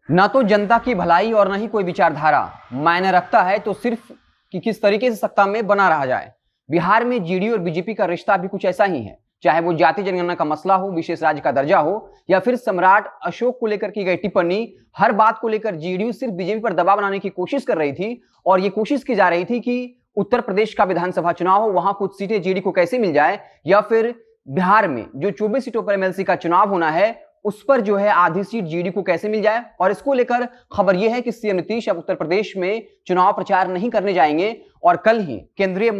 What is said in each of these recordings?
ना तो जनता की भलाई और न ही कोई विचारधारा मायने रखता है तो सिर्फ कि किस तरीके से सत्ता में बना रहा जाए। बिहार में जेडीयू और बीजेपी का रिश्ता भी कुछ ऐसा ही है, चाहे वो जाति जनगणना का मसला हो, विशेष राज्य का दर्जा हो या फिर सम्राट अशोक को लेकर की गई टिप्पणी। हर बात को लेकर जेडीयू सिर्फ बीजेपी पर दबाव बनाने की कोशिश कर रही थी और ये कोशिश की जा रही थी कि उत्तर प्रदेश का विधानसभा चुनाव हो, वहां कुछ सीटें जेडीयू को कैसे मिल जाए, या फिर बिहार में जो 24 सीटों पर एमएलसी का चुनाव होना है उस पर जो है आधी सीट जेडीयू को कैसे मिल जाए। और इसको लेकर खबर यह है कि सीएम नीतीश अब उत्तर प्रदेश में चुनाव प्रचार नहीं करने जाएंगे और कल ही केंद्रीय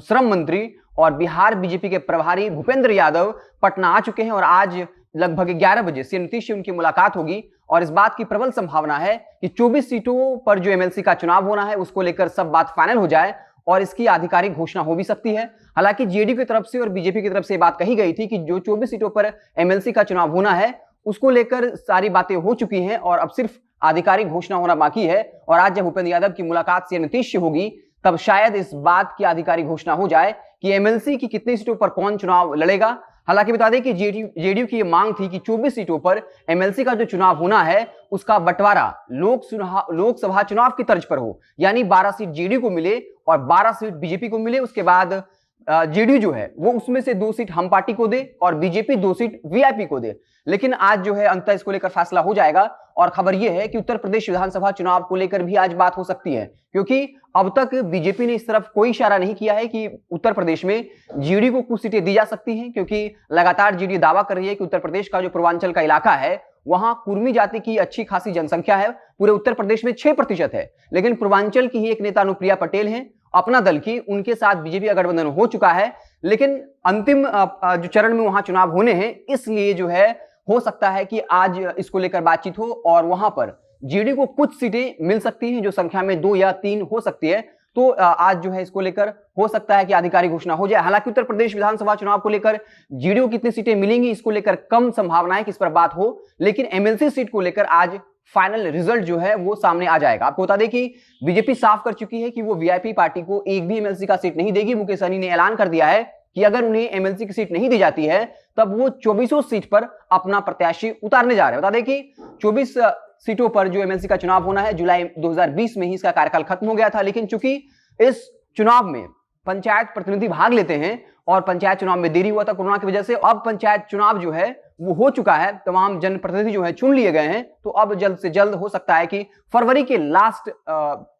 श्रम मंत्री और बिहार बीजेपी के प्रभारी भूपेंद्र यादव पटना आ चुके हैं और आज लगभग 11 बजे सीएम नीतीश से उनकी मुलाकात होगी और इस बात की प्रबल संभावना है कि 24 सीटों पर जो एमएलसी का चुनाव होना है उसको लेकर सब बात फाइनल हो जाए और इसकी आधिकारिक घोषणा हो भी सकती है। हालांकि जेडीयू की तरफ से और बीजेपी की तरफ से बात कही गई थी कि जो 24 सीटों पर एमएलसी का चुनाव होना है उसको लेकर सारी बातें हो चुकी हैं और अब सिर्फ आधिकारिक घोषणा होना बाकी है। और आज जब भूपेंद्र यादव की मुलाकात सीएम नीतीश से होगी तब शायद इस बात की आधिकारिक घोषणा हो जाए कि एमएलसी की कितनी सीटों पर कौन चुनाव लड़ेगा। हालांकि बता दें कि जेडीयू की यह मांग थी कि 24 सीटों पर एमएलसी का जो चुनाव होना है उसका बंटवारा लोकसभा चुनाव की तर्ज पर हो, यानी 12 सीट जेडीयू को मिले और 12 सीट बीजेपी को मिले। उसके बाद जेडीयू जो है वो उसमें से 2 सीट हम पार्टी को दे और बीजेपी 2 सीट वीआईपी को दे। लेकिन आज जो है अंततः इसको लेकर फैसला हो जाएगा और खबर यह है कि उत्तर प्रदेश विधानसभा चुनाव को लेकर भी आज बात हो सकती है, क्योंकि अब तक बीजेपी ने इस तरफ कोई इशारा नहीं किया है कि उत्तर प्रदेश में जेडीयू को कुछ सीटें दी जा सकती हैं, क्योंकि लगातार जेडीयू दावा कर रही है कि उत्तर प्रदेश का जो पूर्वांचल का इलाका है वहां कुर्मी जाति की अच्छी खासी जनसंख्या है। पूरे उत्तर प्रदेश में 6% है, लेकिन पूर्वांचल की ही एक नेता अनुप्रिया पटेल हैं अपना दल की, उनके साथ बीजेपी का गठबंधन हो चुका है। लेकिन अंतिम जो चरण में वहां चुनाव होने हैं, इसलिए जो है हो सकता है कि आज इसको लेकर बातचीत हो और वहां पर जेडीयू को कुछ सीटें मिल सकती हैं जो संख्या में 2 या 3 हो सकती है। तो आज जो है इसको लेकर हो सकता है कि आधिकारिक घोषणा हो जाए। हालांकि उत्तर प्रदेश विधानसभा चुनाव को लेकर जेडीयू को कितनी सीटें मिलेंगी इसको लेकर कम संभावना है कि इस पर बात हो, लेकिन एमएलसी सीट को लेकर आज फाइनल रिजल्ट जो है वो सामने आ जाएगा। आपको बता दें कि बीजेपी साफ कर चुकी है कि वो वीआईपी पार्टी को एक भी एमएलसी का सीट नहीं देगी। मुकेश सहनी ने ऐलान कर दिया है कि अगर उन्हें एमएलसी की सीट नहीं दी जाती है तब वो 24 सीट पर अपना प्रत्याशी उतारने जा रहे हैं। बता दें कि 24 सीटों पर जो एमएलसी का चुनाव होना है, जुलाई 2020 में ही इसका कार्यकाल खत्म हो गया था, लेकिन चूंकि इस चुनाव में पंचायत प्रतिनिधि भाग लेते हैं और पंचायत चुनाव में देरी हुआ था कोरोना की वजह से, अब पंचायत चुनाव जो है वो हो चुका है, तमाम जनप्रतिनिधि जो है चुन लिए गए हैं। तो अब जल्द से जल्द हो सकता है कि फरवरी के लास्ट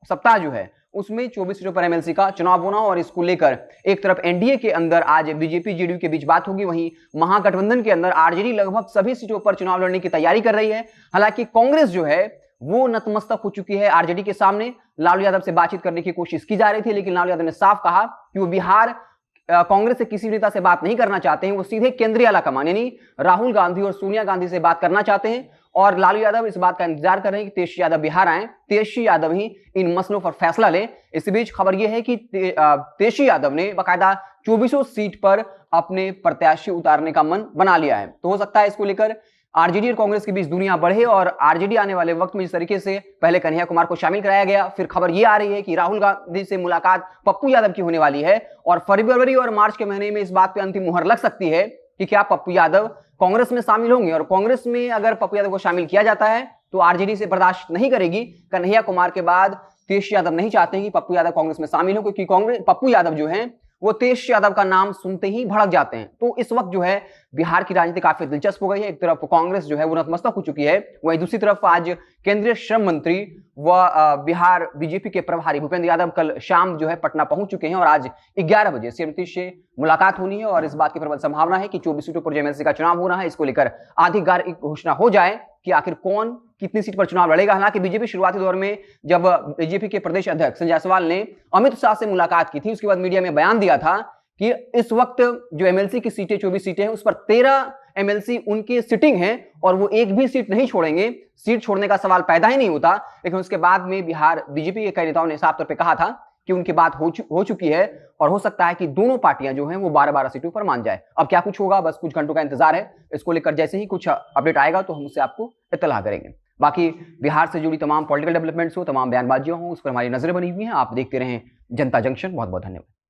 सप्ताह जो है उसमें 24 सीटों पर एमएलसी का चुनाव होना। और इसको लेकर एक तरफ एनडीए के अंदर आज बीजेपी जेडीयू के बीच बात होगी, वहीं महागठबंधन के अंदर आरजेडी लगभग सभी सीटों पर चुनाव लड़ने की तैयारी कर रही है। हालांकि कांग्रेस जो है वो नतमस्तक हो चुकी है आरजेडी के सामने। लालू यादव से बातचीत करने की कोशिश की जा रही थी, लेकिन लालू यादव ने साफ कहा कि वो बिहार कांग्रेस से किसी नेता से बात नहीं करना चाहते हैं, वो सीधे केंद्रीय आलाकमान यानी राहुल गांधी और सोनिया गांधी से बात करना चाहते हैं। और लालू यादव इस बात का इंतजार कर रहे हैं कि तेजस्वी यादव बिहार आए, तेजस्वी यादव ही इन मसलों पर फैसला लें। इस बीच खबर यह है कि तेजस्वी यादव ने बाकायदा 24 सीट पर अपने प्रत्याशी उतारने का मन बना लिया है। तो हो सकता है इसको लेकर आरजेडी और कांग्रेस के बीच दुनिया बढ़े और आरजेडी आने वाले वक्त में जिस तरीके से पहले कन्हैया कुमार को शामिल कराया गया, फिर खबर यह आ रही है कि राहुल गांधी से मुलाकात पप्पू यादव की होने वाली है और फरवरी और मार्च के महीने में इस बात पे अंतिम मुहर लग सकती है कि क्या पप्पू यादव कांग्रेस में शामिल होंगे। और कांग्रेस में अगर पप्पू यादव को शामिल किया जाता है तो आरजेडी से बर्दाश्त नहीं करेगी। कन्हैया कुमार के बाद तेजस्वी यादव नहीं चाहते कि पप्पू यादव कांग्रेस में शामिल हो, क्योंकि पप्पू यादव जो है वो तेजस्वी यादव का नाम सुनते ही भड़क जाते हैं। तो इस वक्त जो है बिहार की राजनीति काफी दिलचस्प हो गई है। एक तरफ कांग्रेस जो है वो नतमस्तक हो चुकी है, वहीं दूसरी तरफ आज केंद्रीय श्रम मंत्री व बिहार बीजेपी के प्रभारी भूपेंद्र यादव कल शाम जो है पटना पहुंच चुके हैं और आज 11 बजे सीएम नीतीश से मुलाकात होनी है। और इस बात की प्रबल संभावना है कि 24 सीटों पर जो एमएलसी का चुनाव हो रहा है इसको लेकर आधिकारिक घोषणा हो जाए कि आखिर कौन कितनी सीट पर चुनाव लड़ेगा। हालांकि बीजेपी शुरुआती दौर में जब बीजेपी के प्रदेश अध्यक्ष संजय जायसवाल ने अमित शाह से मुलाकात की थी, उसके बाद मीडिया में बयान दिया था कि इस वक्त जो एमएलसी की सीटें 24 सीटें हैं उस पर 13 एमएलसी उनकी सिटिंग है और वो एक भी सीट नहीं छोड़ेंगे, सीट छोड़ने का सवाल पैदा ही नहीं होता। लेकिन उसके बाद में बिहार बीजेपी के कई नेताओं ने साफ तौर पर कहा था कि उनकी बात हो चुकी है और हो सकता है कि दोनों पार्टियां जो हैं वो 12-12 सीटों पर मान जाए। अब क्या कुछ होगा, बस कुछ घंटों का इंतजार है। इसको लेकर जैसे ही कुछ अपडेट आएगा तो हम उससे आपको इत्तला करेंगे। बाकी बिहार से जुड़ी तमाम पॉलिटिकल डेवलपमेंट्स हो, तमाम बयानबाजियां हो, उस पर हमारी नजरें बनी हुई हैं। आप देखते रहें जनता जंक्शन। बहुत बहुत धन्यवाद।